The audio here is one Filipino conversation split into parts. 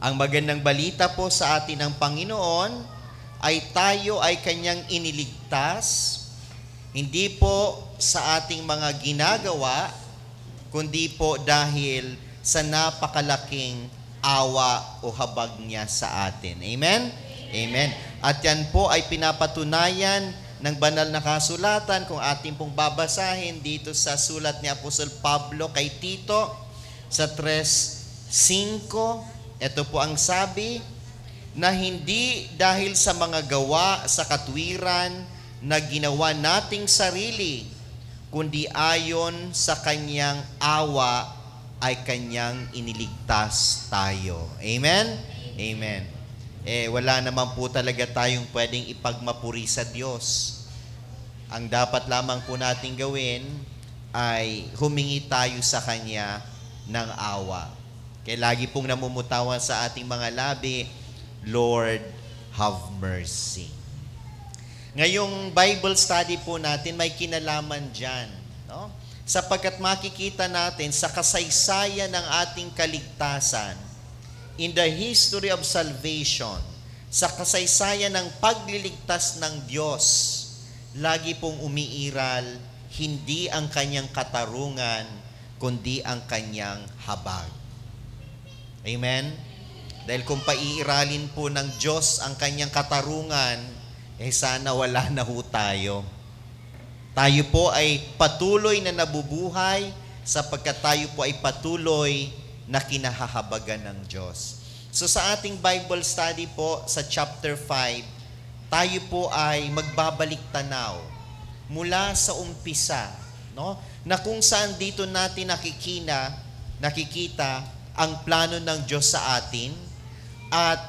Ang magandang balita po sa atin ng Panginoon ay tayo ay Kanyang iniligtas, hindi po sa ating mga ginagawa, kundi po dahil sa napakalaking awa o habag niya sa atin. Amen? Amen. At yan po ay pinapatunayan ng banal na kasulatan kung ating pong babasahin dito sa sulat ni Apostol Pablo kay Tito sa 3:5. Ito po ang sabi, na hindi dahil sa mga gawa sa katwiran na ginawa nating sarili, kundi ayon sa Kanyang awa ay Kanyang iniligtas tayo. Amen? Amen. Wala naman po talaga tayong pwedeng ipagmapuri sa Diyos. Ang dapat lamang po nating gawin ay humingi tayo sa Kanya ng awa. Kaya lagi pong namumutawan sa ating mga labi, Lord, have mercy. Ngayong Bible study po natin, may kinalaman dyan. No? Sapagkat makikita natin sa kasaysayan ng ating kaligtasan, in the history of salvation, sa kasaysayan ng pagliligtas ng Diyos, lagi pong umiiral, hindi ang Kanyang katarungan, kundi ang Kanyang habag. Amen? Dahil kung paiiralin po ng Diyos ang Kanyang katarungan, sana wala na ho tayo. Tayo po ay patuloy na nabubuhay sapagkat tayo po ay patuloy na kinahahabagan ng Diyos. So sa ating Bible study po sa chapter 5, tayo po ay magbabalik tanaw mula sa umpisa, no? Na kung saan dito natin nakikita ang plano ng Diyos sa atin, at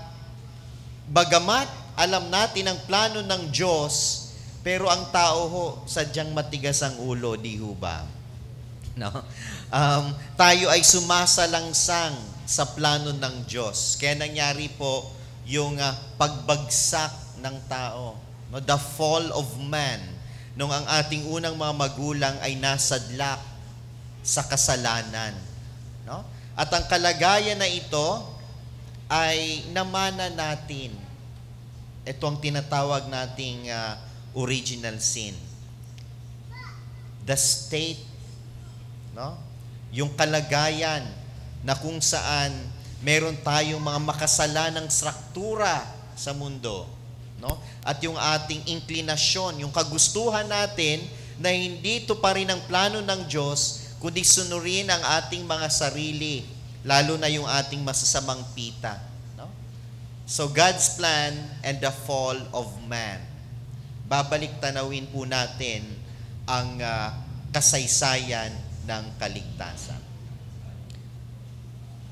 bagamat alam natin ang plano ng Diyos, pero ang tao ho sadyang matigas ang ulo, di ho ba? No? Tayo ay sumasalangsang sa plano ng Diyos. Kaya nangyari po yung pagbagsak ng tao, no? The fall of man, nung ang ating unang mga magulang ay nasadlak sa kasalanan, no? At ang kalagayan na ito ay namana natin. Ito ang tinatawag nating original sin. The state, no? Yung kalagayan na kung saan meron tayong mga makasalanang struktura sa mundo, no? At yung ating inklinasyon, yung kagustuhan natin na hindi ito pa rin ang plano ng Diyos, kundi sunurin ang ating mga sarili, lalo na yung ating masasamang pita. No? So God's plan and the fall of man. Babalik tanawin po natin ang kasaysayan ng kaligtasan.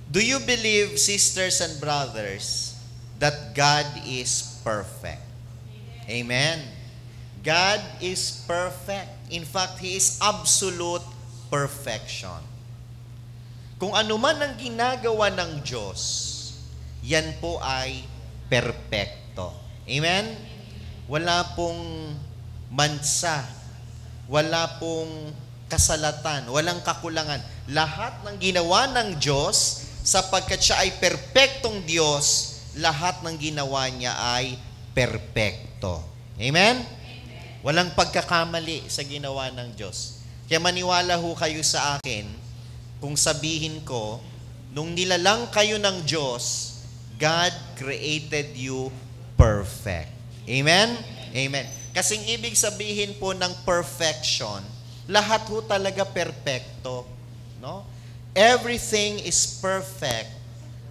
Do you believe, sisters and brothers, that God is perfect? Amen. God is perfect. In fact, He is absolute perfection. Kung ano man ang ginagawa ng Diyos, yan po ay perpekto. Amen? Wala pong mansa, wala pong kasalatan, walang kakulangan. Lahat ng ginawa ng Diyos, sapagkat siya ay perpektong Diyos, lahat ng ginawa niya ay perpekto. Amen? Walang pagkakamali sa ginawa ng Diyos. Kaya maniwala ho kayo sa akin kung sabihin ko, nung nilalang kayo ng Diyos, God created you perfect. Amen? Amen. Kasing ibig sabihin po ng perfection, lahat ho talaga perpekto. No? Everything is perfect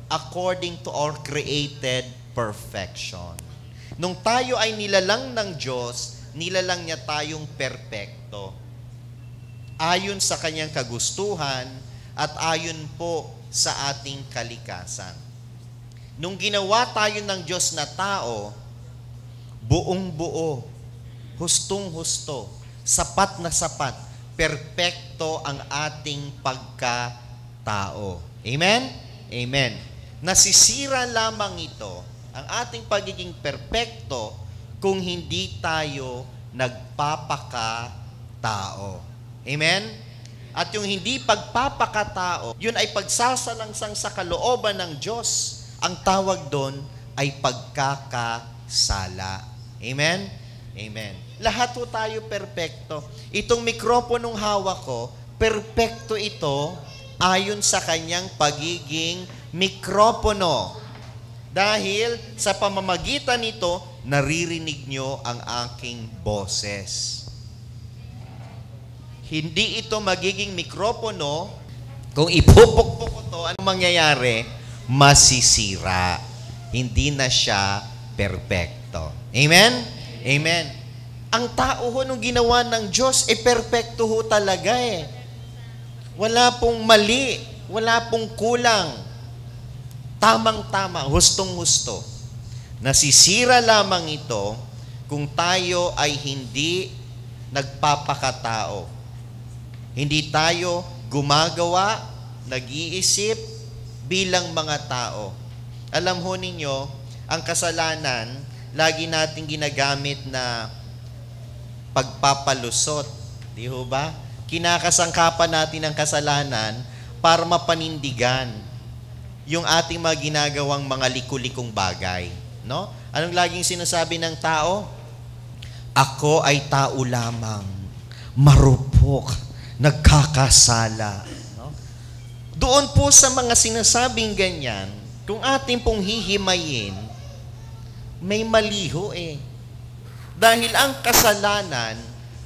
according to our created perfection. Nung tayo ay nilalang ng Diyos, nilalang niya tayong perpekto. Ayon sa Kanyang kagustuhan at ayon po sa ating kalikasan. Nung ginawa tayo ng Diyos na tao, buong-buo, hustong-husto, sapat na sapat, perpekto ang ating pagkatao. Amen? Amen. Nasisira lamang ito, ang ating pagiging perpekto, kung hindi tayo nagpapakatao. Amen? At yung hindi pagpapakatao, yun ay pagsasalangsang sa kalooban ng Diyos. Ang tawag doon ay pagkakasala. Amen? Amen. Lahat po tayo perpekto. Itong mikroponong hawak ko, perpekto ito ayon sa kanyang pagiging mikropono. Dahil sa pamamagitan nito, naririnig nyo ang aking boses. Hindi ito magiging mikropono kung ipupukpok ko ito, anong mangyayari? Masisira. Hindi na siya perpekto. Amen? Amen. Ang tao ho nung ginawa ng Diyos, perpekto ho talaga eh. Wala pong mali, wala pong kulang. Tamang-tama, hustong-husto. Nasisira lamang ito kung tayo ay hindi nagpapakatao. Hindi tayo gumagawa, nag-iisip bilang mga tao. Alam ho ninyo, ang kasalanan, lagi nating ginagamit na pagpapalusot. Di ho ba? Kinakasangkapan natin ang kasalanan para mapanindigan yung ating mga ginagawang mga liku-likong bagay. No? Anong laging sinasabi ng tao? Ako ay tao lamang, marupok, nagkakasala. No? Doon po sa mga sinasabing ganyan, kung ating pong hihimayin, may maliho eh. Dahil ang kasalanan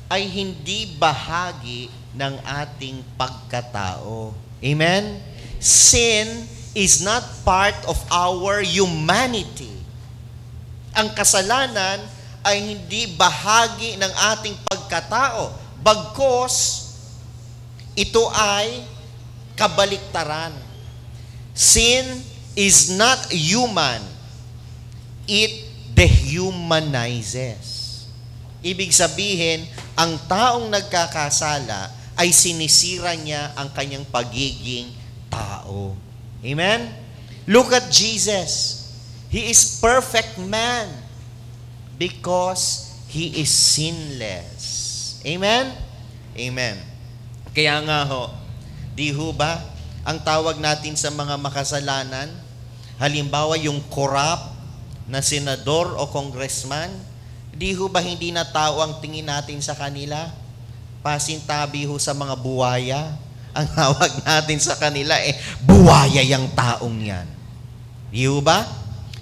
ay hindi bahagi ng ating pagkatao. Amen? Sin is not part of our humanity. Ang kasalanan ay hindi bahagi ng ating pagkatao. Bagkus, ito ay kabaliktaran. Sin is not human. It dehumanizes. Ibig sabihin, ang taong nagkakasala ay sinisira niya ang kanyang pagiging tao. Amen? Look at Jesus. He is perfect man because He is sinless. Amen? Amen. Kaya nga ho, di ho ba, ang tawag natin sa mga makasalanan, halimbawa yung corrupt na senador o congressman, di ho ba hindi na tao ang tingin natin sa kanila? Pasintabi ho sa mga buwaya. Ang tawag natin sa kanila buwaya yung taong yan. Di ho ba?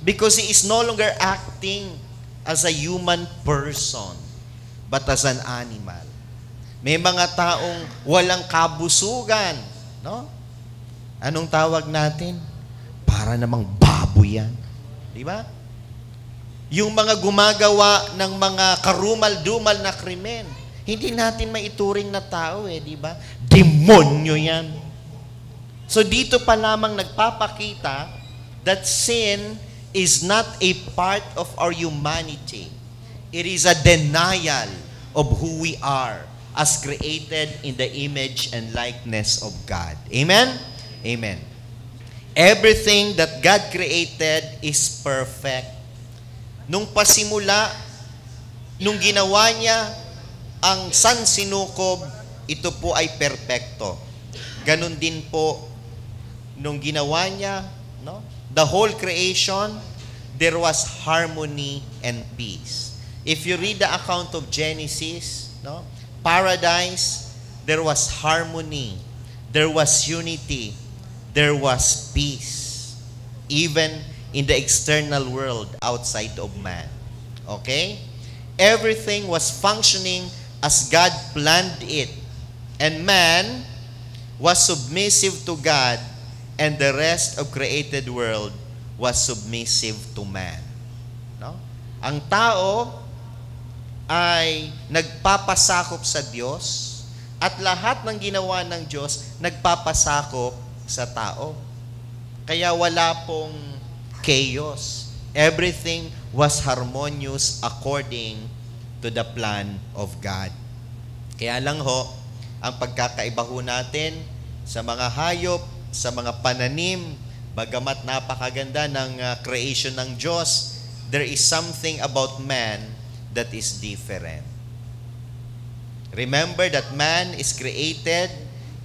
Because he is no longer acting as a human person, but as an animal. May mga taong walang kabusugan. No? Anong tawag natin? Para namang baboy yan. Di ba? Yung mga gumagawa ng mga karumal-dumal na krimen, hindi natin maituring na tao di ba? Demonyo yan. So dito pa lamang nagpapakita that sin is not a part of our humanity. It is a denial of who we are as created in the image and likeness of God. Amen? Amen. Everything that God created is perfect. Nung pasimula, nung ginawa niya ang sansinukob, ito po ay perpekto. Ganon din po, nung ginawa niya, no? The whole creation, there was harmony and peace. If you read the account of Genesis, no? Paradise, there was harmony, there was unity, there was peace. Even in the external world outside of man. Okay? Everything was functioning as God planned it. And man was submissive to God, and the rest of created world was submissive to man. No? Ang tao ay nagpapasakop sa Diyos, at lahat ng ginawa ng Diyos nagpapasakop sa tao. Kaya wala pong chaos. Everything was harmonious according to the plan of God. Kaya lang ho, ang pagkakaiba ho natin sa mga hayop, sa mga pananim, bagamat napakaganda ng creation ng Diyos, there is something about man that is different. Remember that man is created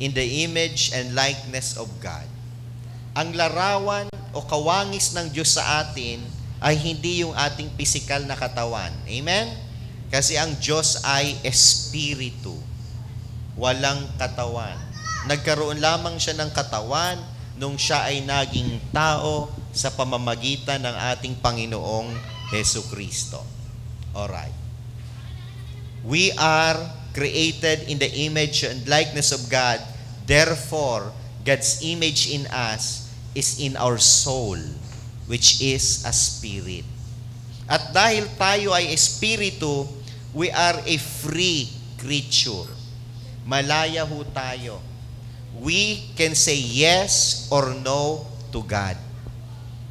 in the image and likeness of God. Ang larawan o kawangis ng Diyos sa atin ay hindi yung ating pisikal na katawan. Amen? Kasi ang Diyos ay espiritu, walang katawan. Nagkaroon lamang siya ng katawan nung siya ay naging tao sa pamamagitan ng ating Panginoong Hesukristo. Alright. We are created in the image and likeness of God. Therefore, God's image in us is in our soul, which is a spirit. At dahil tayo ay espiritu, we are a free creature. Malaya ho tayo. We can say yes or no to God.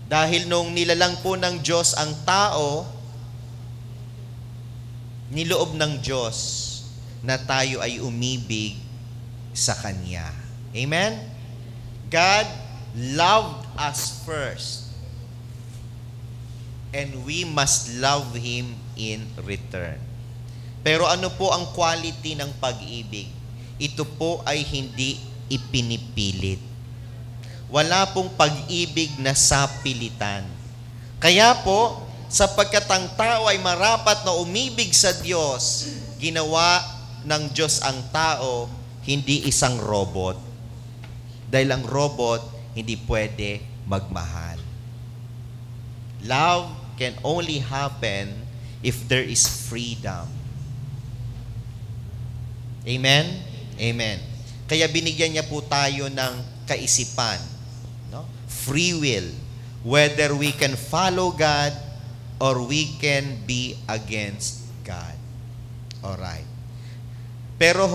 Dahil nung nilalang po ng Diyos ang tao, niloob ng Diyos na tayo ay umibig sa Kanya. Amen? God loved us first. And we must love Him in return. Pero ano po ang quality ng pag-ibig? Ito po ay hindi ipinipilit. Wala pong pag-ibig na sapilitan. Kaya po, sapagkat ang tao ay marapat na umibig sa Diyos, ginawa ng Diyos ang tao, hindi isang robot. Dahil ang robot, hindi pwede magmahal. Love can only happen if there is freedom. Amen? Amen. Kaya binigyan niya po tayo ng kaisipan, no? Free will, whether we can follow God or we can be against God. Alright. Pero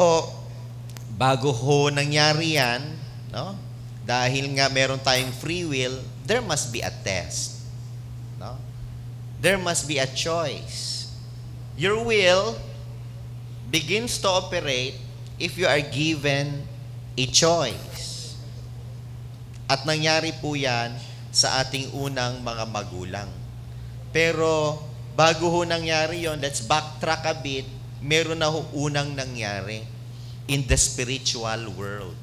bago nangyari yan, no? Dahil nga meron tayong free will, there must be a test. No? There must be a choice. Your will begins to operate if you are given a choice. At nangyari po yan sa ating unang mga magulang. Pero bago nangyari yon, let's backtrack a bit, meron na unang nangyari in the spiritual world.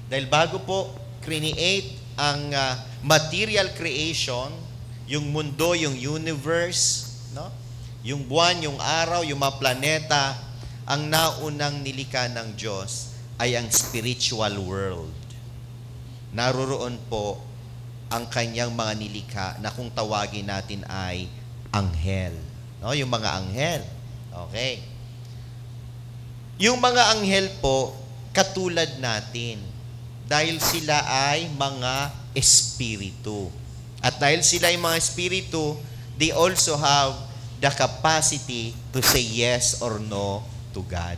Dahil bago po create ang material creation, yung mundo, yung universe, no? Yung buwan, yung araw, yung mga planeta, ang naunang nilikha ng Diyos ay ang spiritual world. Naroroon po ang kanyang mga nilikha na kung tawagin natin ay anghel. No? Yung mga anghel. Okay. Yung mga anghel po, katulad natin. Dahil sila ay mga espiritu. At dahil sila ay mga espiritu, they also have the capacity to say yes or no to God.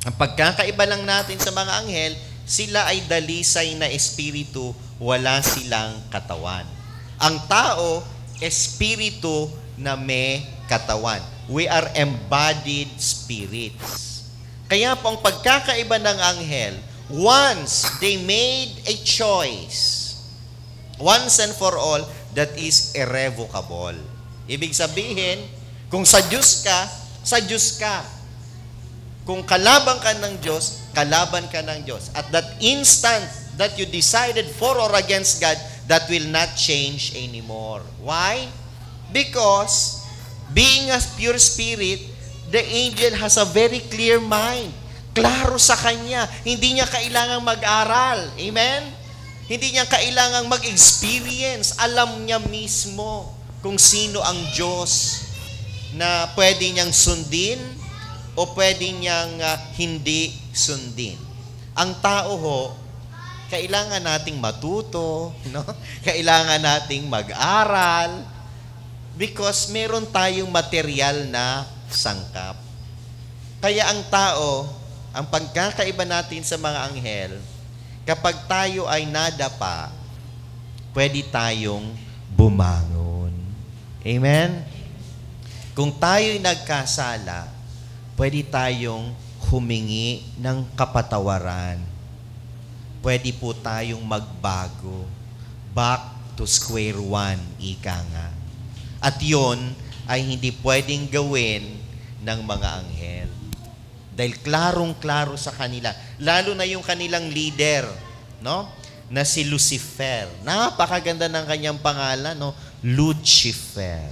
Ang pagkakaiba lang natin sa mga anghel, sila ay dalisay na espiritu, wala silang katawan. Ang tao, espiritu na may katawan. We are embodied spirits. Kaya po ang pagkakaiba ng anghel, once they made a choice, once and for all, that is irrevocable. Ibig sabihin, kung sa Diyos ka, sa Diyos ka. Kung kalaban ka ng Diyos, kalaban ka ng Diyos. At that instant that you decided for or against God, that will not change anymore. Why? Because being a pure spirit, the angel has a very clear mind. Klaro sa kanya. Hindi niya kailangang mag-aral. Amen? Hindi niya kailangang mag-experience. Alam niya mismo kung sino ang Diyos na pwede niyang sundin o pwede niyang hindi sundin. Ang tao kailangan nating matuto, no? Kailangan nating mag-aral because meron tayong material na sangkap. Kaya ang tao, ang pagkakaiba natin sa mga anghel, kapag tayo ay nadapa, pwede tayong bumangon. Amen? Kung tayo'y nagkasala, pwede tayong humingi ng kapatawaran. Pwede po tayong magbago. Back to square one, ika nga. At yon ay hindi pwedeng gawin ng mga anghel. Dahil klarong-klaro sa kanila. Lalo na yung kanilang leader, no? na si Lucifer. Napakaganda ng kanyang pangalan, no? Lucifer.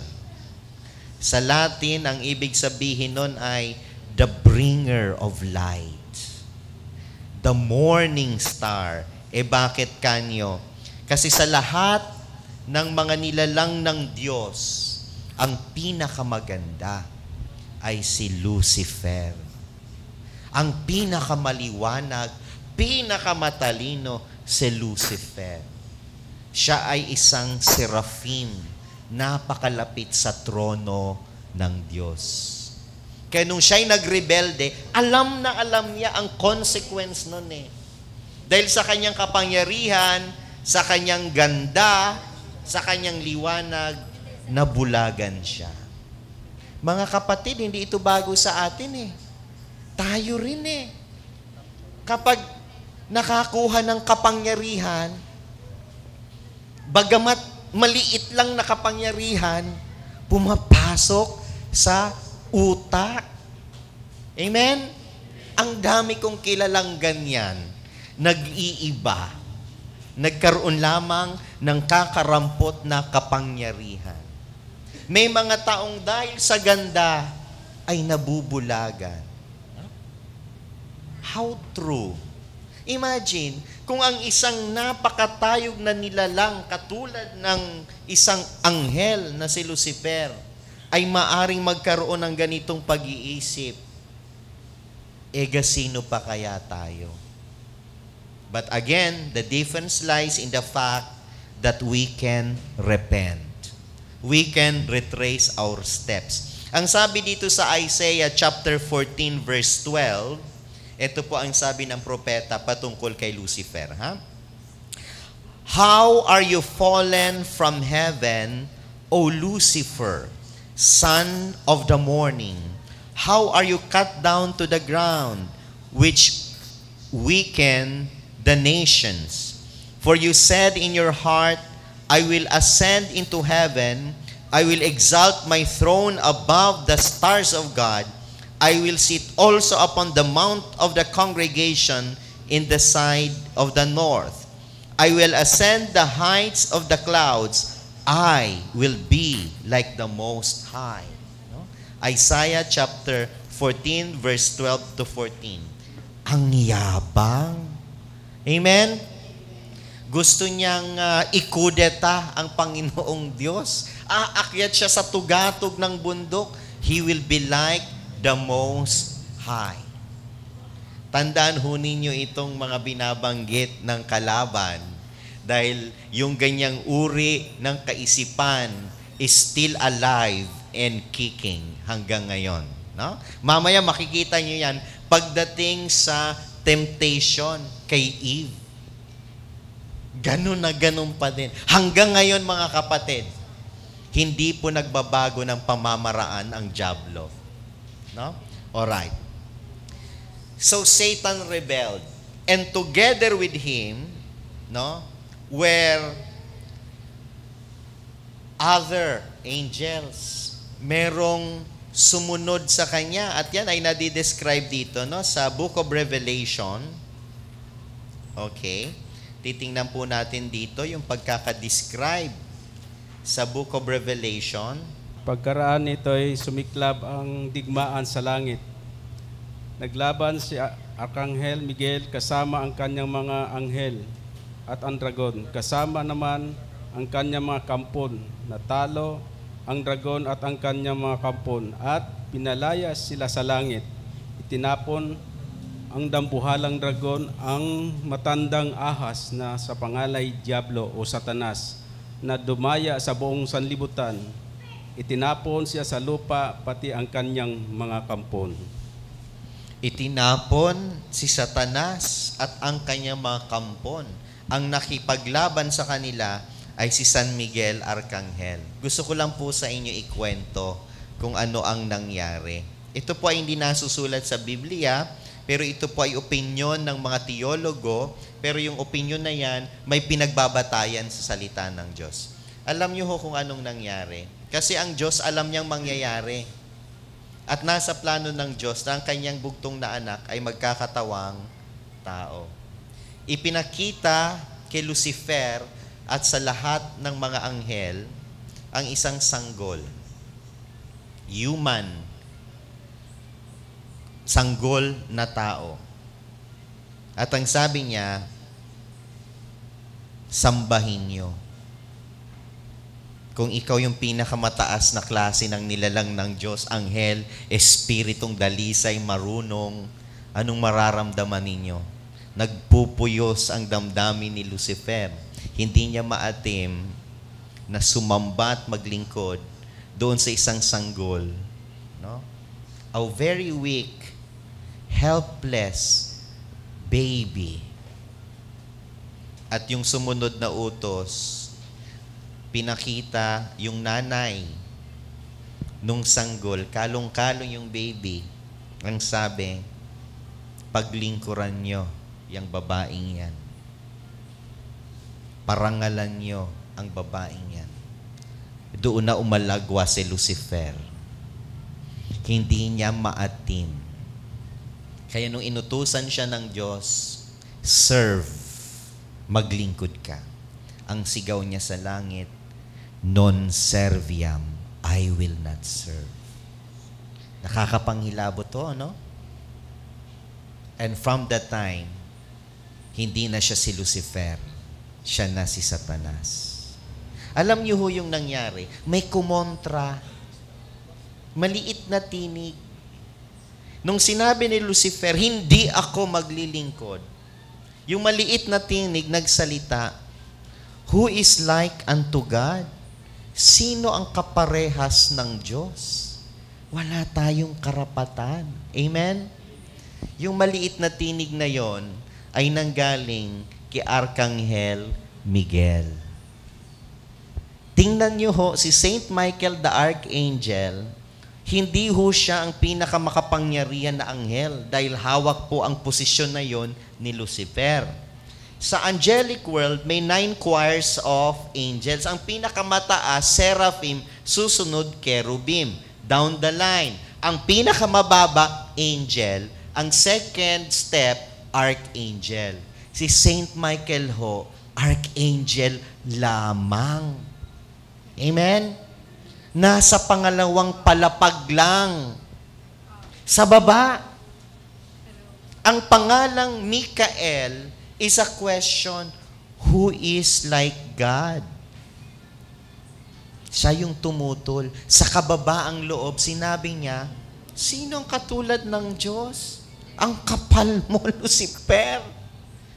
Sa Latin, ang ibig sabihin nun ay the bringer of light. The morning star. Bakit kanyo? Kasi sa lahat ng mga nilalang ng Diyos, ang pinakamaganda ay si Lucifer. Ang pinakamaliwanag, pinakamatalino, si Lucifer. Siya ay isang seraphim, napakalapit sa trono ng Diyos. Kaya nung siya'y nagrebelde, alam na alam niya ang consequence nun eh. Dahil sa kanyang kapangyarihan, sa kanyang ganda, sa kanyang liwanag, nabulagan siya. Mga kapatid, hindi ito bago sa atin eh. Tayo rin eh. Kapag nakakuha ng kapangyarihan, bagamat maliit lang na kapangyarihan, pumapasok sa utak. Amen? Ang dami kong kilalang ganyan. Nag-iiba. Nagkaroon lamang ng kakarampot na kapangyarihan. May mga taong dahil sa ganda ay nabubulagan. How true? Imagine, kung ang isang napakatayog na nilalang katulad ng isang anghel na si Lucifer ay maaring magkaroon ng ganitong pag-iisip, sino pa kaya tayo? But again, the difference lies in the fact that we can repent. We can retrace our steps. Ang sabi dito sa Isaiah chapter 14 verse 12, ito po ang sabi ng propeta patungkol kay Lucifer. How are you fallen from heaven, O Lucifer, son of the morning? How are you cut down to the ground, which weaken the nations? For you said in your heart, I will ascend into heaven, I will exalt my throne above the stars of God, I will sit also upon the mount of the congregation in the side of the north. I will ascend the heights of the clouds, I will be like the Most High. No? Isaiah chapter 14 verse 12 to 14. Ang yabang. Amen? Gusto niyang ikudeta ang Panginoong Diyos. Aakyat siya sa tugatog ng bundok. He will be like the Most High. Tandaan ho ninyo itong mga binabanggit ng kalaban dahil yung ganyang uri ng kaisipan is still alive and kicking hanggang ngayon. No? Mamaya makikita nyo yan pagdating sa temptation kay Eve. Ganun na ganun pa din. Hanggang ngayon mga kapatid, hindi po nagbabago ng pamamaraan ang dyablo. No? Alright. So Satan rebelled. And together with him, no, were other angels. Merong sumunod sa kanya. At yan ay nadidescribe dito, no, sa Book of Revelation. Okay. Titingnan po natin dito yung pagkakadescribe sa Book of Revelation. Pagkaraan nito ay sumiklab ang digmaan sa langit. Naglaban si Arkanghel Miguel kasama ang kanyang mga anghel at ang dragon. Kasama naman ang kanyang mga kampon. Natalo ang dragon at ang kanyang mga kampon at pinalayas sila sa langit. Itinapon ang dambuhalang dragon, ang matandang ahas na sa pangalay Diablo o Satanas, na dumaya sa buong sanlibutan. Itinapon siya sa lupa, pati ang kanyang mga kampon. Itinapon si Satanas at ang kanyang mga kampon. Ang nakipaglaban sa kanila ay si San Miguel Arkanghel. Gusto ko lang po sa inyo ikwento kung ano ang nangyari. Ito po ay hindi nasusulat sa Biblia, pero ito po ay opinyon ng mga teologo, pero yung opinyon na yan, may pinagbabatayan sa salita ng Diyos. Alam niyo ho kung anong nangyari. Kasi ang Diyos alam niyang mangyayari. At nasa plano ng Diyos na ang kanyang bugtong na anak ay magkakatawang tao. Ipinakita kay Lucifer at sa lahat ng mga anghel ang isang sanggol. Human. Sanggol na tao. At ang sabi niya, sambahin niyo. Kung ikaw yung pinakamataas na klase ng nilalang ng Diyos, anghel, espiritong dalisay, marunong, anong mararamdaman ninyo? Nagpupuyos ang damdamin ni Lucifer. Hindi niya maatim na sumamba at maglingkod doon sa isang sanggol. No? A very weak, helpless baby. At yung sumunod na utos, pinakita yung nanay nung sanggol, kalong-kalong yung baby. Ang sabi, paglingkuran nyo yung babaeng yan. Parangalan nyo ang babaeng yan. Doon na umalagwa si Lucifer. Hindi niya maatim. Kaya nung inutusan siya ng Diyos, serve, maglingkod ka. Ang sigaw niya sa langit, non serviam, I will not serve. Nakakapanghilabo to, no? And from that time, hindi na siya si Lucifer, siya na si Satanas. Alam niyo ho yung nangyari, may kumontra, maliit na tinig. Nung sinabi ni Lucifer, hindi ako maglilingkod, yung maliit na tinig nagsalita, who is like unto God? Sino ang kaparehas ng Diyos? Wala tayong karapatan. Amen? Yung maliit na tinig na yon ay nanggaling kay Arkanghel Miguel. Tingnan niyo ho, si Saint Michael the Archangel, hindi ho siya ang pinakamakapangyarihan na anghel dahil hawak po ang posisyon na yon ni Lucifer. Sa angelic world, may 9 choirs of angels. Ang pinakamataas, seraphim, susunod, cherubim. Down the line. Ang pinakamababa, angel. Ang second step, archangel. Si Saint Michael ho, archangel lamang. Amen? Nasa pangalawang palapag lang. Sa baba. Ang pangalang Mikael is a question, who is like God? Siya yung tumutol. Sa kababaang loob, sinabi niya, sinong katulad ng Diyos? Ang kapal mo, Lucifer.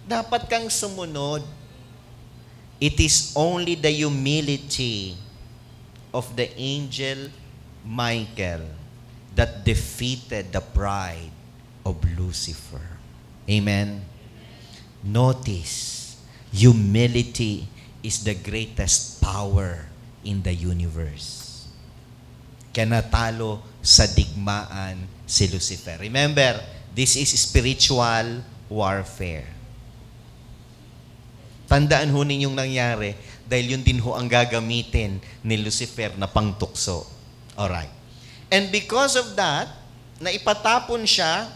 Dapat kang sumunod. It is only the humility of the angel Michael that defeated the pride of Lucifer. Amen? Notice, humility is the greatest power in the universe. Kaya natalo sa digmaan si Lucifer. Remember, this is spiritual warfare. Tandaan ho ninyong nangyari dahil yun din ho ang gagamitin ni Lucifer na pangtukso. Alright. And because of that, naipatapon siya,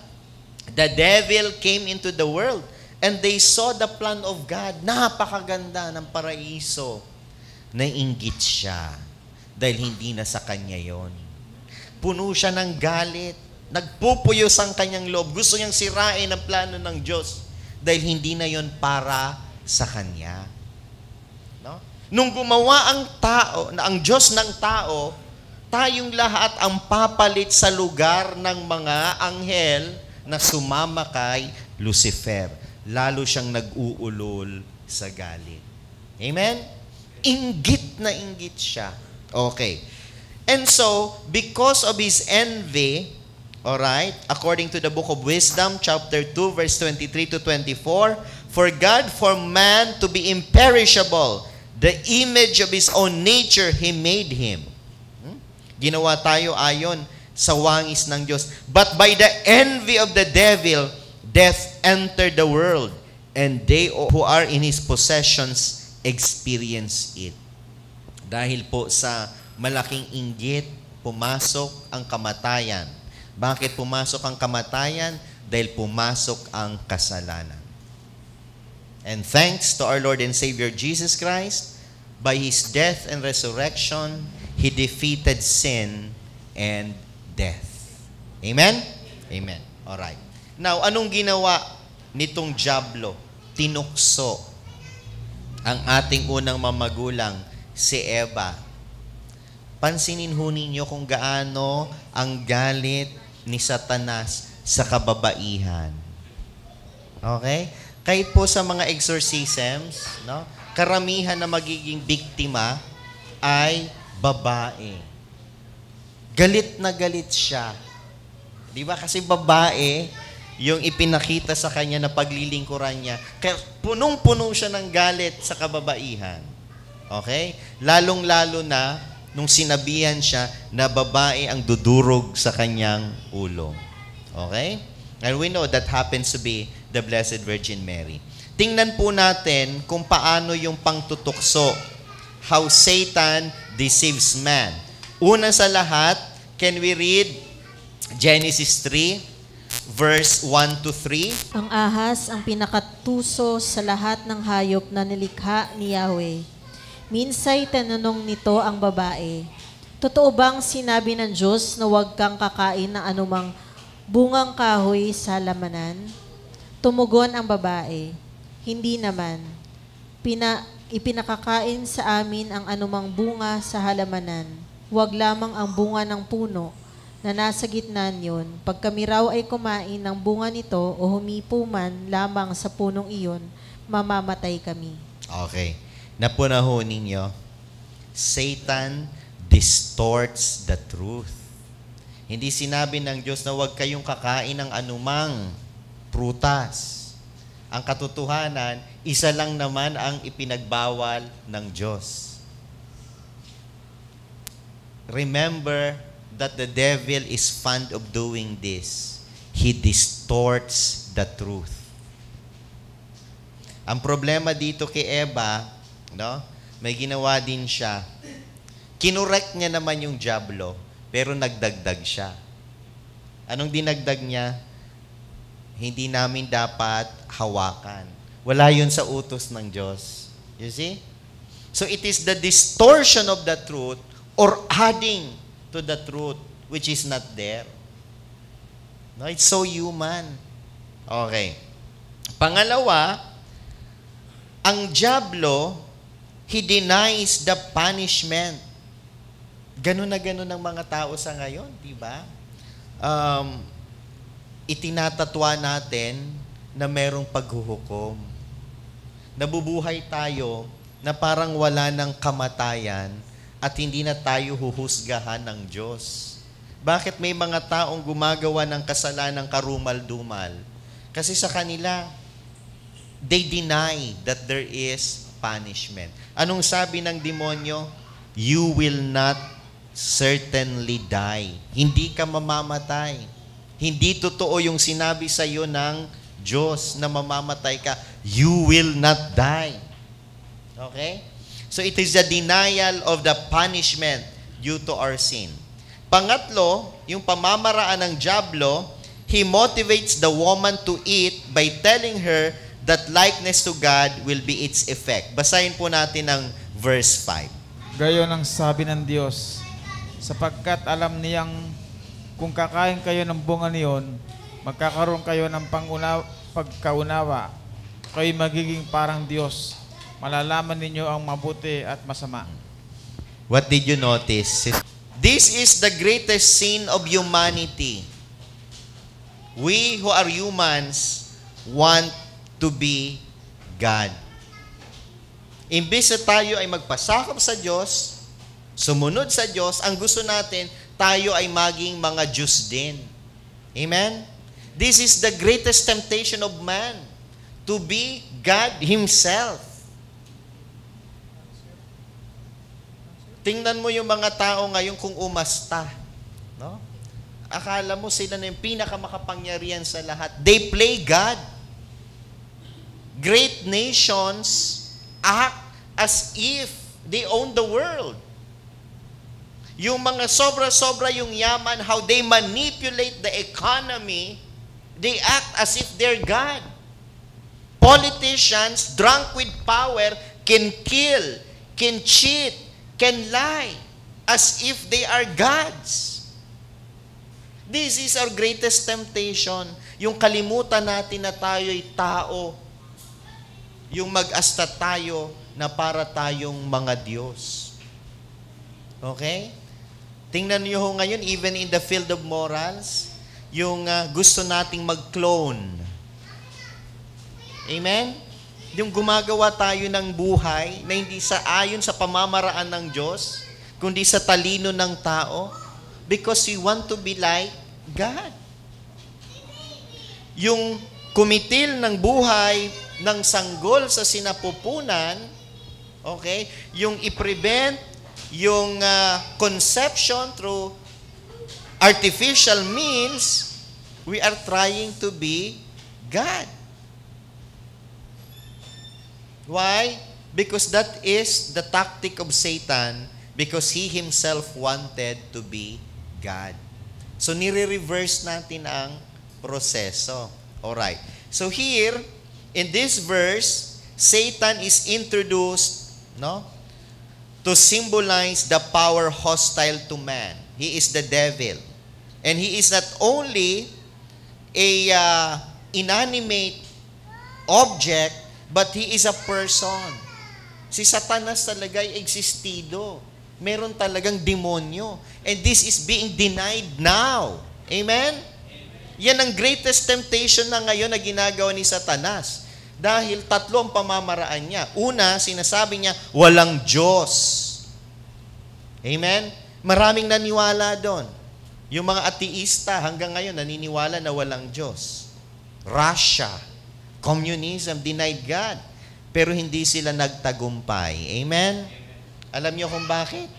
the devil came into the world. And they saw the plan of God. Napakaganda ng paraiso. Nainggit siya. Dahil hindi na sa kanya yon. Puno siya ng galit. Nagpupuyos ang kanyang loob. Gusto niyang sirain ang plano ng Diyos. Dahil hindi na yon para sa kanya. No? Nung gumawa ang tao, ang Diyos ng tao, tayong lahat ang papalit sa lugar ng mga anghel na sumama kay Lucifer. Lalo siyang nag-uulol sa galit. Amen? Inggit na inggit siya. Okay. And so, because of his envy, alright, according to the book of Wisdom, chapter 2, verse 23 to 24, for God formed man to be imperishable. The image of his own nature, he made him. Ginawa tayo ayon sa wangis ng Diyos. But by the envy of the devil, death entered the world, and they who are in his possessions experience it. Dahil po sa malaking inggit, pumasok ang kamatayan. Bakit pumasok ang kamatayan? Dahil pumasok ang kasalanan. And thanks to our Lord and Savior Jesus Christ, by His death and resurrection, He defeated sin and death. Amen? Amen. Alright. Now, anong ginawa nitong dyablo? Tinukso ang ating unang mamagulang, si Eva. Pansinin ho ninyo kung gaano ang galit ni Satanas sa kababaihan. Okay? Kahit po sa mga exorcisms, no? Karamihan na magiging biktima ay babae. Galit na galit siya. Di ba? Kasi babae, yung ipinakita sa kanya na paglilingkuran niya. Kaya punong-puno siya ng galit sa kababaihan. Okay? Lalong-lalo na nung sinabihan siya na babae ang dudurog sa kanyang ulo. Okay? And we know that happens to be the Blessed Virgin Mary. Tingnan po natin kung paano yung pangtutukso. How Satan deceives man. Una sa lahat, can we read Genesis 3, verse 1 to 3? Ang ahas ang pinakatuso sa lahat ng hayop na nilikha ni Yahweh. Minsay tanunong nito ang babae, totoo bang sinabi ng Diyos na huwag kang kakain ng anumang bungang kahoy sa halamanan? Tumugon ang babae, hindi naman. Ipinakakain sa amin ang anumang bunga sa halamanan. Huwag lamang ang bunga ng puno na nasa gitna niyon. Pag kami raw ay kumain ng bunga nito o humipo man lamang sa punong iyon, mamamatay kami. Okay. Napunaho ninyo, Satan distorts the truth. Hindi sinabi ng Diyos na huwag kayong kakain ng anumang prutas. Ang katotohanan, isa lang naman ang ipinagbawal ng Diyos. Remember that the devil is fond of doing this. He distorts the truth. Ang problema dito kay Eva, no? May ginawa din siya. Kinurek niya naman yung dyablo, pero nagdagdag siya. Anong dinagdag niya? Hindi namin dapat hawakan. Wala yun sa utos ng Diyos. You see? So it is the distortion of the truth or adding to the truth which is not there. No, it's so human. Okay. Pangalawa, ang dyablo, he denies the punishment. Ganun na ganun ang mga tao sa ngayon, di ba? Itinatatwa natin na merong paghuhukom. Nabubuhay tayo na parang wala ng kamatayan at hindi na tayo huhusgahan ng Diyos. Bakit may mga taong gumagawa ng kasalanang karumal-dumal? Kasi sa kanila, they deny that there is punishment. Anong sabi ng demonyo? You will not certainly die. Hindi ka mamamatay. Hindi totoo yung sinabi sa iyo ng Diyos na mamamatay ka. You will not die. Okay? So it is the denial of the punishment due to our sin. Pangatlo, yung pamamaraan ng dyablo, he motivates the woman to eat by telling her that likeness to God will be its effect. Basahin po natin ang verse 5. Gayon ang sabi ng Diyos, sapagkat alam niyang kung kakain kayo ng bunga niyon, magkakaroon kayo ng pagkaunawa. Kayo magiging parang Diyos. Malalaman ninyo ang mabuti at masama. What did you notice? This is the greatest sin of humanity. We who are humans want to be God. Imbes na tayo ay magpasakop sa Diyos, sumunod sa Diyos, ang gusto natin, tayo ay maging mga Diyos din. Amen? This is the greatest temptation of man, to be God Himself. Tingnan mo yung mga tao ngayon kung umasta. No? Akala mo sila na yung pinakamakapangyarihan sa lahat. They play God. Great nations act as if they own the world. Yung mga sobra-sobra yung yaman, how they manipulate the economy, they act as if they're God. politicians drunk with power can kill, can cheat, can lie as if they are gods. This is our greatest temptation. Yung kalimutan natin na tayo'y tao. Yung mag-asta tayo na para tayong mga Diyos. Okay? Tingnan niyo ho ngayon, even in the field of morals, yung gusto nating mag-clone. Amen? Yung gumagawa tayo ng buhay na hindi sa ayon sa pamamaraan ng Diyos, kundi sa talino ng tao, because we want to be like God. Yung kumitil ng buhay ng sanggol sa sinapupunan, okay, yung i-prevent yung conception through artificial means, we are trying to be God. Why? Because that is the tactic of Satan, because he himself wanted to be God. So, nire-reverse natin ang proseso. Alright. So, here, in this verse, Satan is introduced, no, to symbolize the power hostile to man. He is the devil. And he is not only a inanimate object, but he is a person. Si Satanas talaga ay existido. Meron talagang demonyo. And this is being denied now. Amen? Yan ang greatest temptation na ngayon na ginagawa ni Satanas. Dahil tatlo ang pamamaraan niya. Una, sinasabi niya, walang Diyos. Amen? Maraming naniwala doon. Yung mga ateista hanggang ngayon naniniwala na walang Diyos. Russia, communism, denied God. Pero hindi sila nagtagumpay. Amen? Alam niyo kung bakit?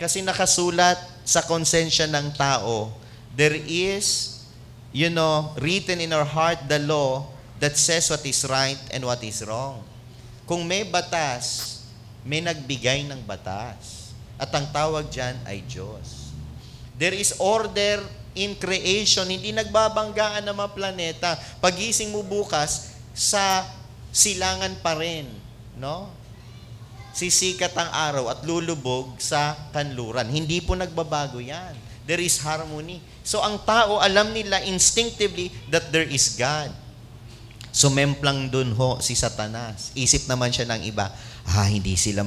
Kasi nakasulat sa konsensya ng tao, there is, written in our heart the law that says what is right and what is wrong. Kung may batas, may nagbigay ng batas. At ang tawag dyan ay Diyos. There is order in creation. Hindi nagbabanggaan ng mga planeta. Pagising mo bukas, sa silangan pa rin. No? Sisikat ang araw at lulubog sa kanluran. Hindi po nagbabago yan. There is harmony. So ang tao, alam nila instinctively that there is God. Sumemplang dun ho si Satanas. Isip naman siya ng iba, hindi sila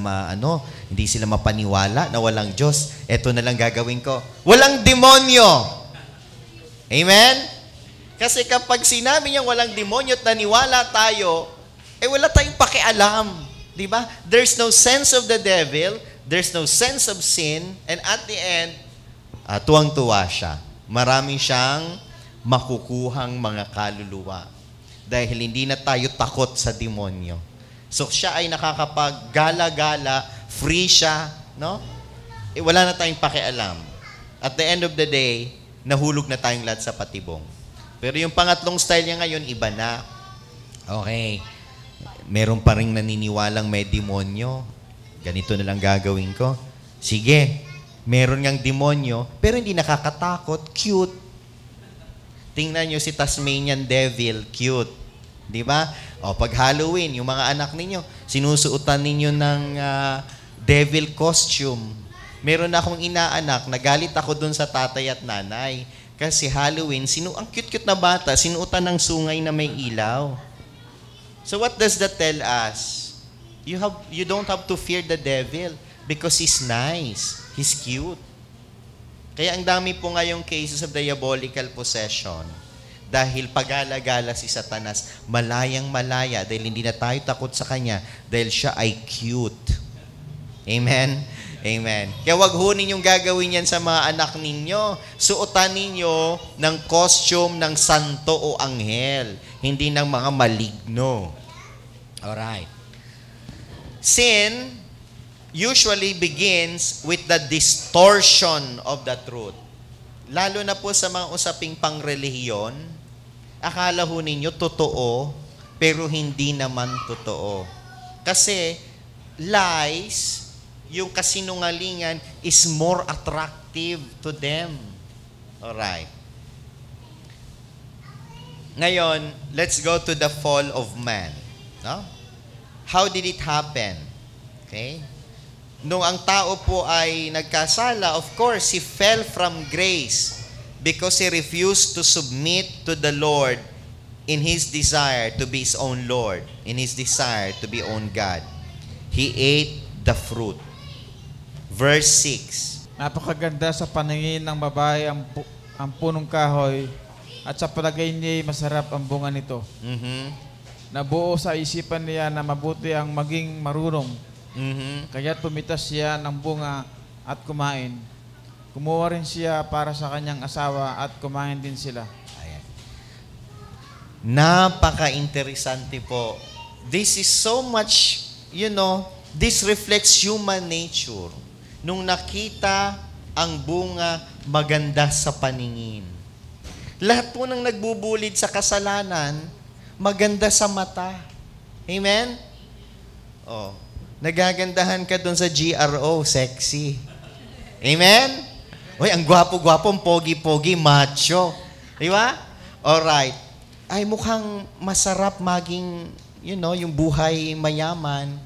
mapaniwala na walang Diyos. Eto na lang gagawin ko. Walang demonyo. Amen? Kasi kapag sinabi niya walang demonyo at naniwala tayo, wala tayong pakialam. Di ba? There's no sense of the devil, there's no sense of sin, and at the end, tuwang-tuwa siya. Marami siyang makukuhang mga kaluluwa. Dahil hindi na tayo takot sa demonyo. So siya ay nakakapag-gala-gala, free siya, no? Wala na tayong pakialam. At the end of the day, nahulog na tayong lahat sa patibong. Pero yung pangatlong style niya ngayon, iba na. Okay. Meron pa rin naniniwalang may demonyo. Ganito na lang gagawin ko. Sige, meron ngang demonyo, pero hindi nakakatakot, cute. Tingnan nyo si Tasmanian Devil, cute. Di ba? Pag Halloween, yung mga anak ninyo, sinusuotan ninyo ng devil costume. Meron akong inaanak, nagalit ako dun sa tatay at nanay. Kasi Halloween, ang cute-cute na bata, sinuotan ng sungay na may ilaw. So what does that tell us? You don't have to fear the devil because he's nice, he's cute. Kaya ang dami po ngayong cases of diabolical possession. Dahil pagala-gala si Satanas, malayang-malaya dahil hindi na tayo takot sa kanya dahil siya ay cute. Amen? Amen. Kaya wag ho ninyong gagawin yan sa mga anak ninyo. Suotan ninyo ng costume ng santo o anghel, hindi ng mga maligno. Alright. Sin usually begins with the distortion of the truth. Lalo na po sa mga usaping pangrelihiyon, akala ho ninyo totoo, pero hindi naman totoo. Kasi lies, yung kasinungalingan, is more attractive to them. Alright. Ngayon, let's go to the fall of man. No? How did it happen? Okay? Nung ang tao po ay nagkasala, of course, he fell from grace because he refused to submit to the Lord in his desire to be his own Lord, in his desire to be own God. He ate the fruit. Verse 6. Napakaganda sa paningin ng babae ang punong kahoy at sa palagay niya masarap ang bunga nito. Nabuo sa isipan niya na mabuti ang maging marunong. Kaya't pumitas siya ng bunga at kumain. Kumuha rin siya para sa kanyang asawa at kumain din sila. Ayan. Napaka-interesante po. This is so much, this reflects human nature. Nung nakita ang bunga, maganda sa paningin. Lahat po ng nagbubulid sa kasalanan, maganda sa mata. Amen? Oh. Nagagandahan ka doon sa GRO, sexy. Amen? Uy, ang gwapo-gwapo, ang pogi-pogi, macho. Di ba? Alright. Ay, mukhang masarap maging, yung buhay mayaman.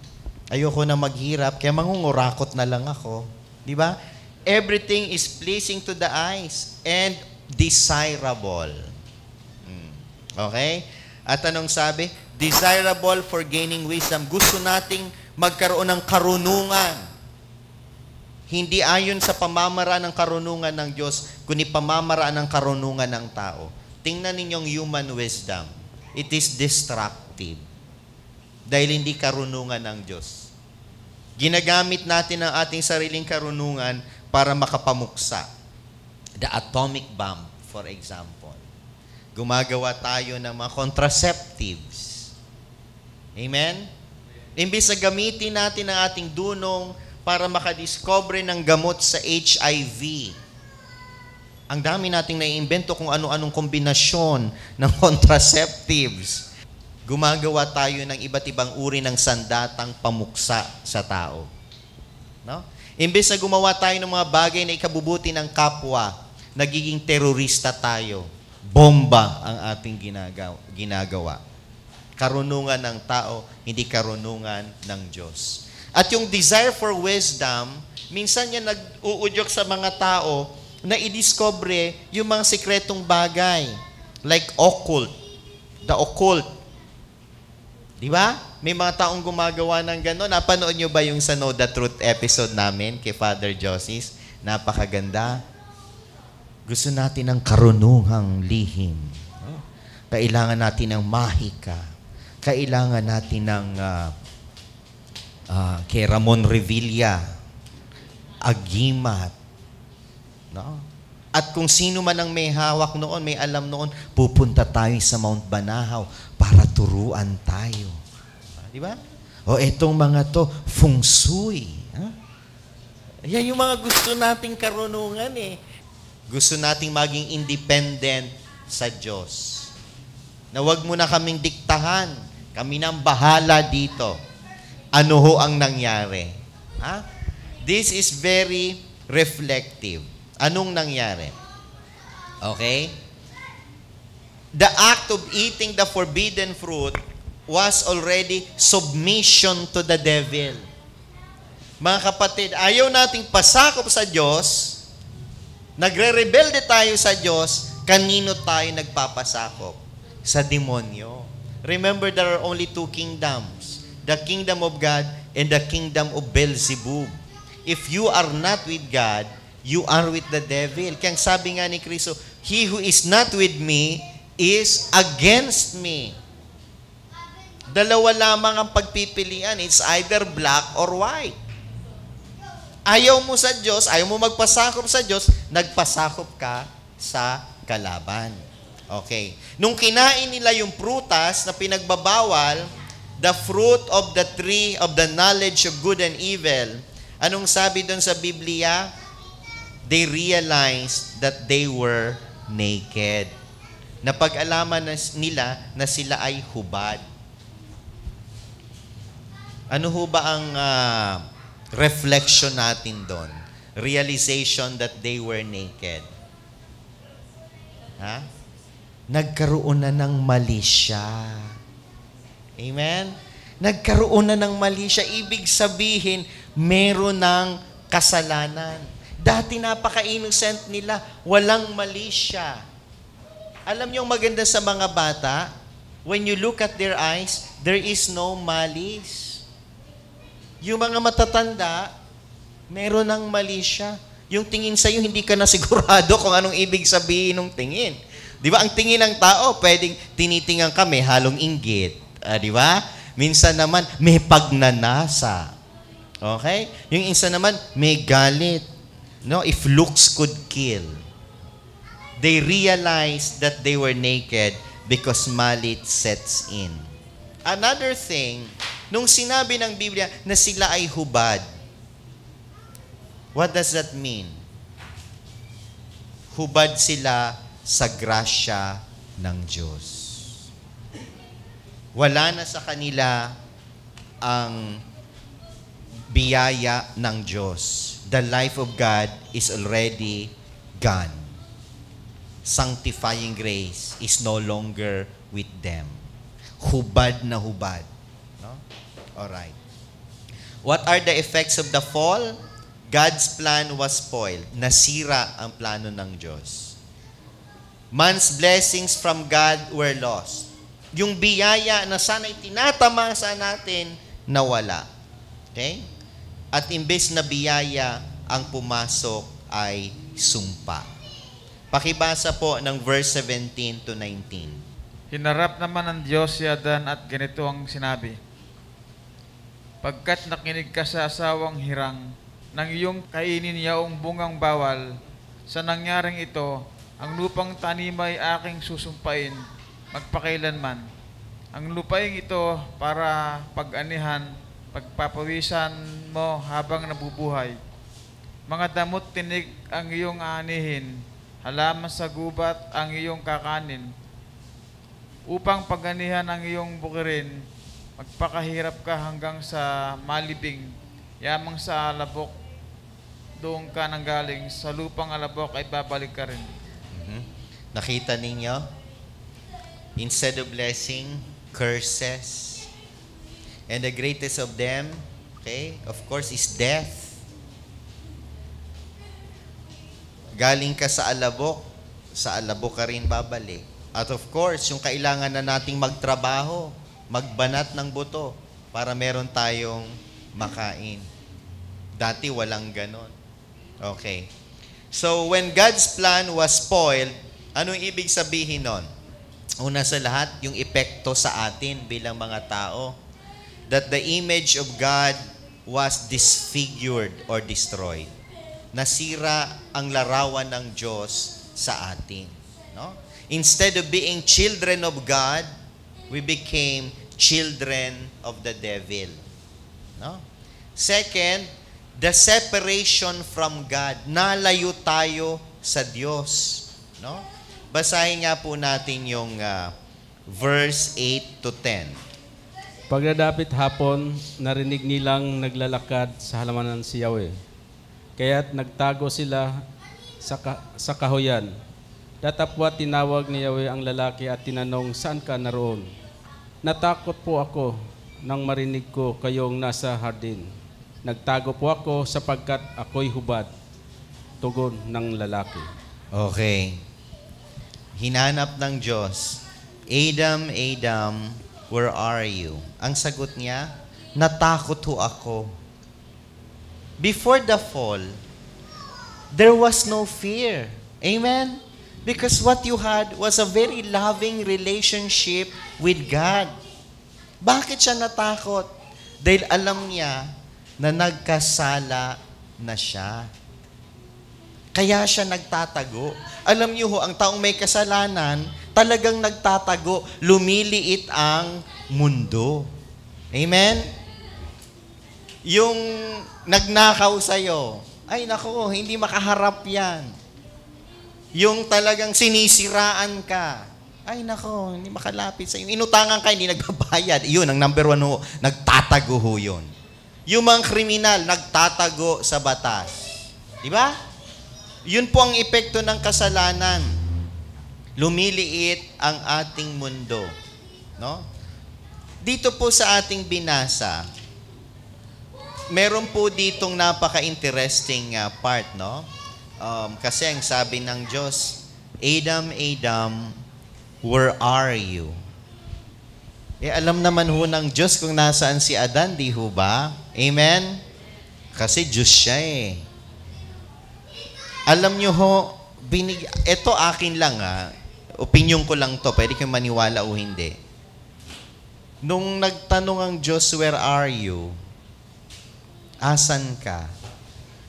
Ayoko na maghirap, kaya mangungurakot na lang ako. Di ba? Everything is pleasing to the eyes and desirable. Okay? At anong sabi? Desirable for gaining wisdom. Gusto nating magkaroon ng karunungan. Hindi ayon sa pamamaraan ng karunungan ng Diyos, kundi pamamaraan ng karunungan ng tao. Tingnan ninyong human wisdom. It is destructive. Dahil hindi karunungan ng Diyos. Ginagamit natin ang ating sariling karunungan para makapamuksa. The atomic bomb, for example. Gumagawa tayo ng mga contraceptives. Amen? Imbis na gamitin natin ang ating dunong para makadiscover ng gamot sa HIV. Ang dami nating naiimbento kung ano-anong kombinasyon ng contraceptives. Gumagawa tayo ng iba't ibang uri ng sandatang pamuksa sa tao. No? Imbes na gumawa tayo ng mga bagay na ikabubuti ng kapwa, nagiging terorista tayo. Bomba ang ating ginagawa. Karunungan ng tao, hindi karunungan ng Diyos. At yung desire for wisdom, minsan yan nag-uudyok sa mga tao na i-discover yung mga sikretong bagay. Like occult. The occult. Di ba? May mga taong gumagawa ng gano'n. Napanood nyo ba yung sa Know the Truth episode namin kay Father Josis? Napakaganda. Gusto natin ng karunungang lihim. Kailangan natin ng mahika. Kailangan natin ng kay Ramon Revilla, agimat. No? At kung sino man ang may hawak noon, may alam noon, pupunta tayo sa Mount Banahaw para turuan tayo. Di ba? O etong mga to, feng shui. Yan yung mga gusto nating karunungan eh. Gusto nating maging independent sa Diyos. Na wag mo na kaming diktahan. Kami nang bahala dito. Ano ho ang nangyari? This is very reflective. Anong nangyari? Okay? The act of eating the forbidden fruit was already submission to the devil. Mga kapatid, ayaw nating pasakop sa Diyos, nagre-rebelde tayo sa Diyos, kanino tayo nagpapasakop? Sa demonyo. Remember, there are only two kingdoms. The kingdom of God and the kingdom of Beelzebub. If you are not with God, you are with the devil. Kaya sabi nga ni Kristo, he who is not with me is against me. Dalawa lamang ang pagpipilian. It's either black or white. Ayaw mo sa Diyos, ayaw mo magpasakop sa Diyos, nagpasakop ka sa kalaban. Okay. Nung kinain nila yung prutas na pinagbabawal, the fruit of the tree of the knowledge of good and evil, anong sabi doon sa Biblia? They realized that they were naked. Napag-alaman nila na sila ay hubad. Ano ho ba ang reflection natin doon? Realization that they were naked. Nagkaroon na ng mali siya. Amen? Nagkaroon na ng mali siya. Ibig sabihin, meron ng kasalanan. Dati napaka-innocent nila. Walang mali siya. Alam niyo ang maganda sa mga bata? When you look at their eyes, there is no malice. Yung mga matatanda, meron ng mali siya. Yung tingin sa'yo, hindi ka na sigurado kung anong ibig sabihin ng tingin. Di ba? Ang tingin ng tao, pwedeng tinitingan ka, may halong inggit. Di ba? Minsan naman, may pagnanasa. Okay? Yung isa naman, may galit. No? If looks could kill. They realized that they were naked because malice sets in. Another thing, nung sinabi ng Biblia na sila ay hubad, what does that mean? Hubad sila sa grasya ng Diyos. Wala na sa kanila ang biyaya ng Diyos. The life of God is already gone. Sanctifying grace is no longer with them. Hubad na hubad. No? Alright. What are the effects of the fall? God's plan was spoiled. Nasira ang plano ng Diyos. Man's blessings from God were lost. Yung biyaya na sana'y tinatamasa natin, nawala. Okay? At imbes na biyaya, ang pumasok ay sumpa. Pakibasa po ng verse 17 to 19. Hinarap naman ng Diyos si Adan at ganito ang sinabi, pagkat nakinig ka sa asawang hirang, nang iyong kainin yaong bungang bawal, sa nangyaring ito, ang lupang tanim ay aking susumpain, magpakailanman. Ang lupaing ito para pag-anihan, pagpapawisan mo habang nabubuhay. Mga damot tinig ang iyong aanihin, halaman sa gubat ang iyong kakanin. Upang paganihan ang iyong bukirin, magpakahirap ka hanggang sa malibing, yamang sa alabok, doon ka nanggaling, sa lupang alabok ay babalik ka rin. Nakita ninyo? Instead of blessing, curses. And the greatest of them, okay, of course, is death. Galing ka sa alabok ka rin babalik. At of course, yung kailangan na nating magtrabaho, magbanat ng buto para meron tayong makain. Dati walang ganon. Okay. So, when God's plan was spoiled, anong ibig sabihin nun? Una sa lahat, yung epekto sa atin bilang mga tao. That the image of God was disfigured or destroyed. Nasira ang larawan ng Diyos sa atin. No? Instead of being children of God, we became children of the devil. No? Second, the separation from God. Nalayo tayo sa Diyos. No? Basahin nga po natin yung verse 8 to 10. Pagdadapit hapon, narinig nilang naglalakad sa halamanan si Yahweh. Kaya't nagtago sila sa kahoyan. Datapwat tinawag ni Yahweh ang lalaki at tinanong, saan ka naroon? Natakot po ako nang marinig ko kayong nasa hardin. Nagtago po ako sapagkat ako'y hubad. Tugon ng lalaki. Okay. Hinanap ng Diyos, Adam, Adam, where are you? Ang sagot niya, natakot ho ako. Before the fall, there was no fear. Amen? Because what you had was a very loving relationship with God. Bakit siya natakot? Dahil alam niya na nagkasala na siya. Kaya siya nagtatago. Alam niyo ho, ang taong may kasalanan, talagang nagtatago, lumiliit ang mundo. Amen? Yung nagnakaw sa'yo, ay nako, hindi makaharap yan. Yung talagang sinisiraan ka, ay nako, hindi makalapit sa'yo. Inutangan ka, hindi nagbabayad. Yun, ang number 1 ho, nagtatago ho yun. Yung mga kriminal, nagtatago sa batas. Di ba? Yun po ang epekto ng kasalanan. Lumiliit ang ating mundo. No? Dito po sa ating binasa, meron po ditong napaka-interesting part, no? Kasi ang sabi ng Diyos, Adam, Adam, where are you? Alam naman ho ng Diyos kung nasaan si Adan, di ho ba? Amen? Kasi Diyos siya eh. Alam nyo ho, ito akin lang opinion ko lang to, pwede kayong maniwala o hindi. Nung nagtanong ang Diyos, where are you? Asan ka?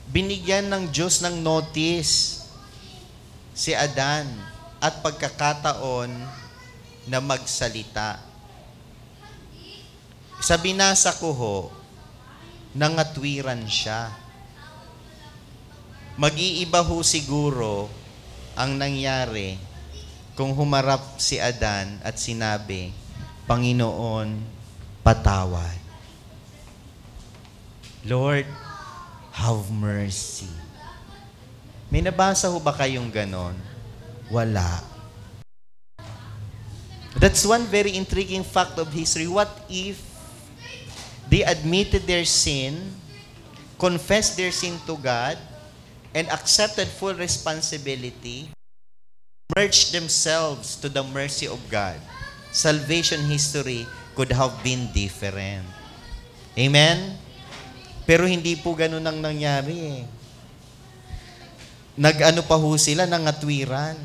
Binigyan ng Diyos ng notice si Adan at pagkakataon na magsalita. Sa binasa ko ho, nangatwiran siya. Mag-iiba ho siguro ang nangyari kung humarap si Adan at sinabi, Panginoon, patawad. Lord, have mercy. May nabasa ho ba kayong ganon? Wala. That's one very intriguing fact of history. What if they admitted their sin, confessed their sin to God, and accepted full responsibility, merged themselves to the mercy of God? Salvation history could have been different. Amen? Pero hindi po ganun ang nangyari eh. Nag-ano pa ho sila, nangatwiran.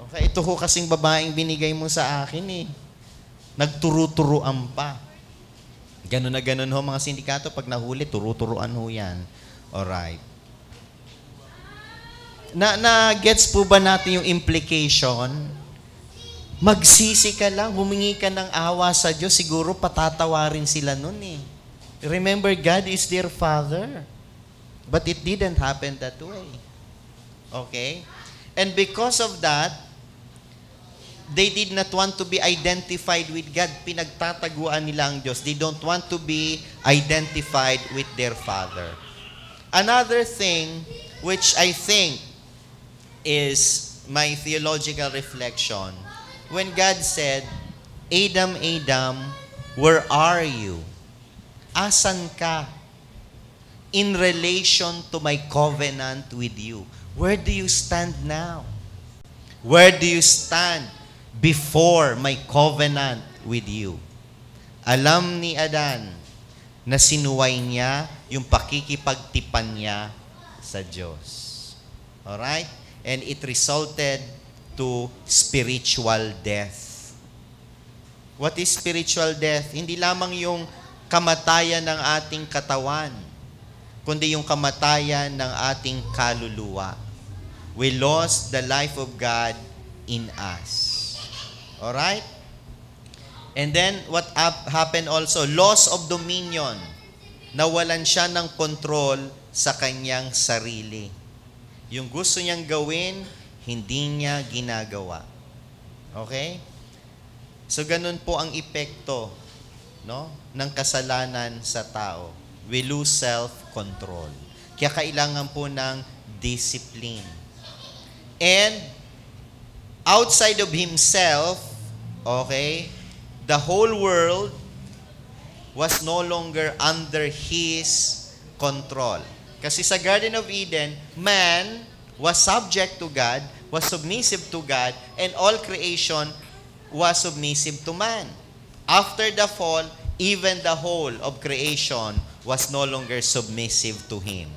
Okay, ito ho kasing babaeng binigay mo sa akin eh. Nagturo-turuan pa. Ganun na ganun ho mga sindikato, pag nahuli, turo-turuan ho yan. Alright. Na-gets po ba natin yung implication? Magsisi ka lang, humingi ka ng awa sa Diyos, siguro patatawarin sila nun eh. Remember, God is their Father. But it didn't happen that way. Okay? And because of that, they did not want to be identified with God. Pinagtataguan nila ang Diyos. They don't want to be identified with their Father. Another thing, which I think is my theological reflection, when God said, Adam, Adam, where are you? Asan ka? In relation to my covenant with you. Where do you stand now? Where do you stand before my covenant with you? Alam ni Adan na sinuway niya yung pakikipagtipan niya sa Diyos. Alright? And it resulted to spiritual death. What is spiritual death? Hindi lamang yung kamatayan ng ating katawan, kundi yung kamatayan ng ating kaluluwa. We lost the life of God in us. Alright? And then, what happened also? Loss of dominion. Nawalan siya ng control sa kanyang sarili. Yung gusto niyang gawin, hindi niya ginagawa. Okay? So, ganun po ang epekto, no, ng kasalanan sa tao. We lose self-control. Kaya kailangan po ng discipline. And outside of himself, okay, the whole world was no longer under his control. Kasi sa Garden of Eden, man was subject to God, was submissive to God, and all creation was submissive to man. After the fall, even the whole of creation was no longer submissive to him.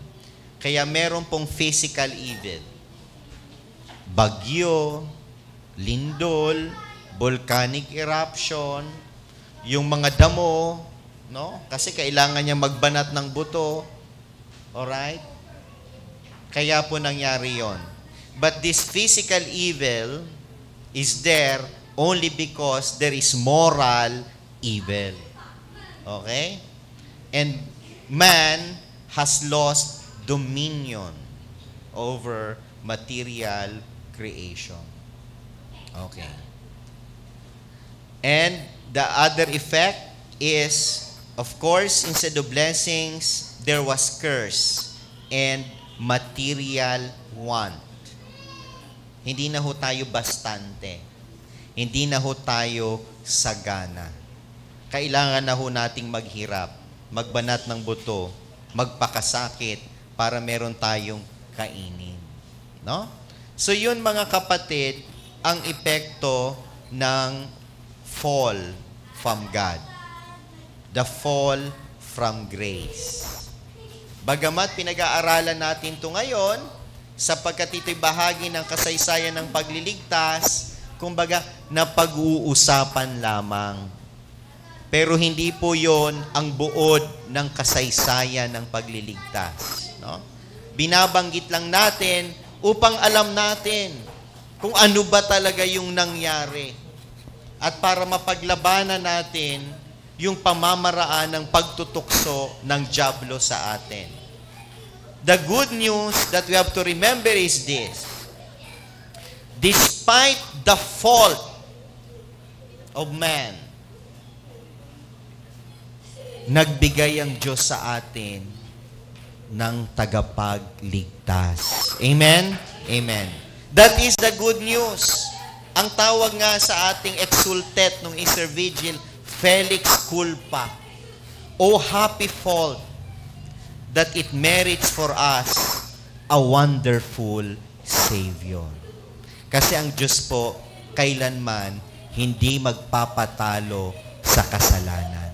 Kaya meron pong physical evil. Bagyo, lindol, volcanic eruption, yung mga damo, no? Kasi kailangan niya magbanat ng buto. Alright? Kaya po nangyari yon. But this physical evil is there only because there is moral evil. Okay? And man has lost dominion over material creation. Okay. And the other effect is, of course, instead of blessings, there was curse and material want. Hindi na ho tayo bastante. Hindi na ho tayo sagana. kailangan na ho nating maghirap, magbanat ng buto, magpakasakit para meron tayong kainin. No? So yun mga kapatid, ang epekto ng fall from God. The fall from grace. Bagamat pinag-aaralan natin ito ngayon, sapagkat ito'y bahagi ng kasaysayan ng pagliligtas, kumbaga, napag-uusapan lamang. Pero hindi po yon ang buod ng kasaysayan ng pagliligtas. No? Binabanggit lang natin upang alam natin kung ano ba talaga yung nangyari. At para mapaglabanan natin yung pamamaraan ng pagtutukso ng dyablo sa atin. The good news that we have to remember is this. Despite the fault of man, nagbigay ang Diyos sa atin ng tagapagligtas. Amen? Amen. That is the good news. Ang tawag nga sa ating exultet nung Easter Vigil, Felix culpa. O happy fault that it merits for us a wonderful Savior. Kasi ang Diyos po, kailanman, hindi magpapatalo sa kasalanan.